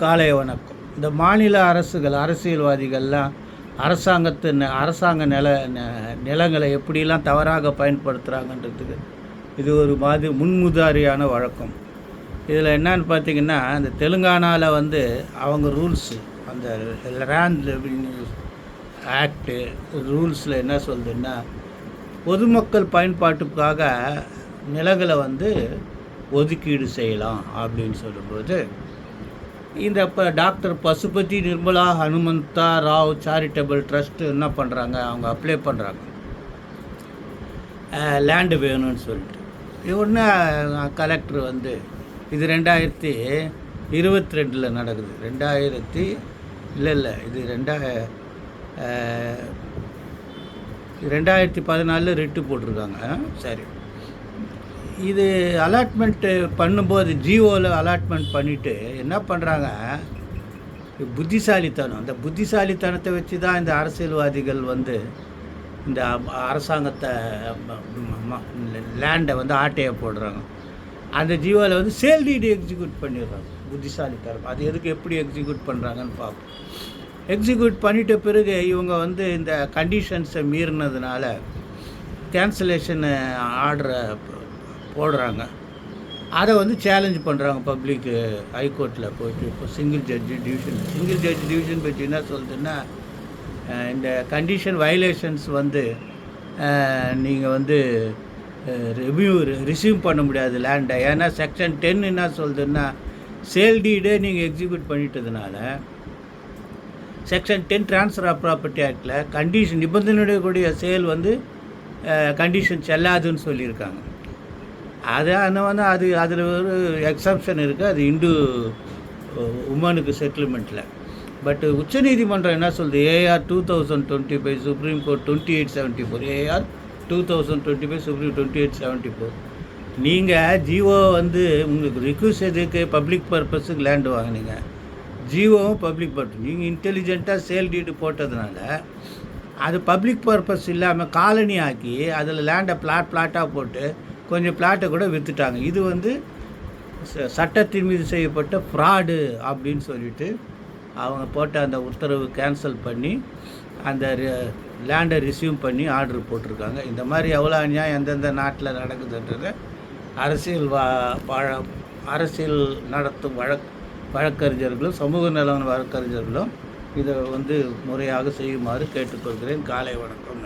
காலை வணக்கம். இந்த மாநில அரசுகள், அரசியல்வாதிகள்லாம் அரசாங்க நிலங்களை எப்படிலாம் தவறாக பயன்படுத்துகிறாங்கன்றதுக்கு இது ஒரு முன்முதாரியான வழக்கம். இதில் என்னன்னு பார்த்தீங்கன்னா, இந்த தெலுங்கானாவில் அவங்க ரூல்ஸு, அந்த லேண்ட் ரெவென்யூ ஆக்டு ரூல்ஸில் என்ன சொல்லுதுன்னா, பொதுமக்கள் பயன்பாட்டுக்காக நிலங்களை ஒதுக்கீடு செய்யலாம் அப்படின்னு சொல்லும்போது, இந்த doctor Pasupathi Nirmala Hanumantha Rao charitable trust என்ன பண்ணுறாங்க, அவங்க அப்ளை பண்ணுறாங்க லேண்டு வேணும்னு சொல்லிட்டு. உடனே கலெக்டர் இது 2022 நடக்குது. இது 2014 ரிட்டு போட்டிருக்காங்க. சரி, இது அலாட்மெண்ட்டு பண்ணும்போது ஜிஓவில் அலாட்மெண்ட் பண்ணிவிட்டு என்ன பண்ணுறாங்க, புத்திசாலித்தனம், அந்த புத்திசாலித்தனத்தை வச்சு தான் இந்த அரசியல்வாதிகள் இந்த அரசாங்கத்தை லேண்டை ஆட்டையை போடுறாங்க. அந்த ஜிஓவில் சேல் டீடு எக்ஸிக்யூட் பண்ணிடுறாங்க. புத்திசாலித்தனம். அது எதுக்கு, எப்படி எக்ஸிக்யூட் பண்ணுறாங்கன்னு பார்ப்போம். எக்ஸிக்யூட் பண்ணிட்ட பிறகு இவங்க இந்த கண்டிஷன்ஸை மீறினதுனால கேன்சலேஷன் ஆர்டரை போடுறாங்க. அதை சேலஞ்ச் பண்ணுறாங்க பப்ளிக் ஹைகோர்ட்டில் போயிட்டு. இப்போ சிங்கிள் ஜட்ஜி டிவிஷன் பற்றி என்ன சொல்லுதுன்னா, இந்த கண்டிஷன் வயலேஷன்ஸ் நீங்கள் ரிசீவ் பண்ண முடியாது லேண்டை. ஏன்னா செக்ஷன் 10 என்ன சொல்லுதுன்னா, சேல் டீடே நீங்கள் எக்ஸிக்யூட் பண்ணிட்டதுனால செக்ஷன் 10 ட்ரான்ஸ்ஃபர் ஆஃப் ப்ராப்பர்ட்டி ஆக்டில் கண்டிஷன் நிபந்தனையுடைய கூடிய சேல் கண்டிஷன் செல்லாதுன்னு சொல்லியிருக்காங்க. அது அதில் ஒரு எக்ஸப்ஷன் இருக்குது, அது இந்து உமனுக்கு செட்டில்மெண்ட்டில். பட் உச்சநீதிமன்றம் என்ன சொல்லுது, AR 2025 supreme court 2874, AR 2025 supreme 2874, நீங்கள் ஜிஓ உங்களுக்கு ரிக்வஸ்ட் எதுக்கு, பப்ளிக் பர்பஸுக்கு லேண்டு வாங்கினீங்க, ஜிஓவும் பப்ளிக் பர்பஸ். நீங்கள் இன்டெலிஜென்ட்டாக சேல் டீடு போட்டதுனால அது பப்ளிக் பர்பஸ் இல்லாமல் காலனி ஆக்கி அதில் லேண்டை பிளாட்டாக போட்டு கொஞ்சம் பிளாட்டை கூட விற்றுட்டாங்க. இது சட்டத்தின் மீது செய்யப்பட்ட ஃப்ராடு அப்படின்னு சொல்லிட்டு அவங்க போட்ட அந்த உத்தரவு கேன்சல் பண்ணி அந்த லேண்டை ரிசீவ் பண்ணி ஆர்டர் போட்டிருக்காங்க. இந்த மாதிரி எவ்வளோ அநியாயம் எந்தெந்த நாட்டில் நடக்குதுன்றதை அரசியல் நடத்தும் வழக்கறிஞர்களும் சமூக நலன் வழக்கறிஞர்களும் இதை முறையாக செய்யுமாறு கேட்டுக்கொள்கிறேன். காலை வணக்கம்.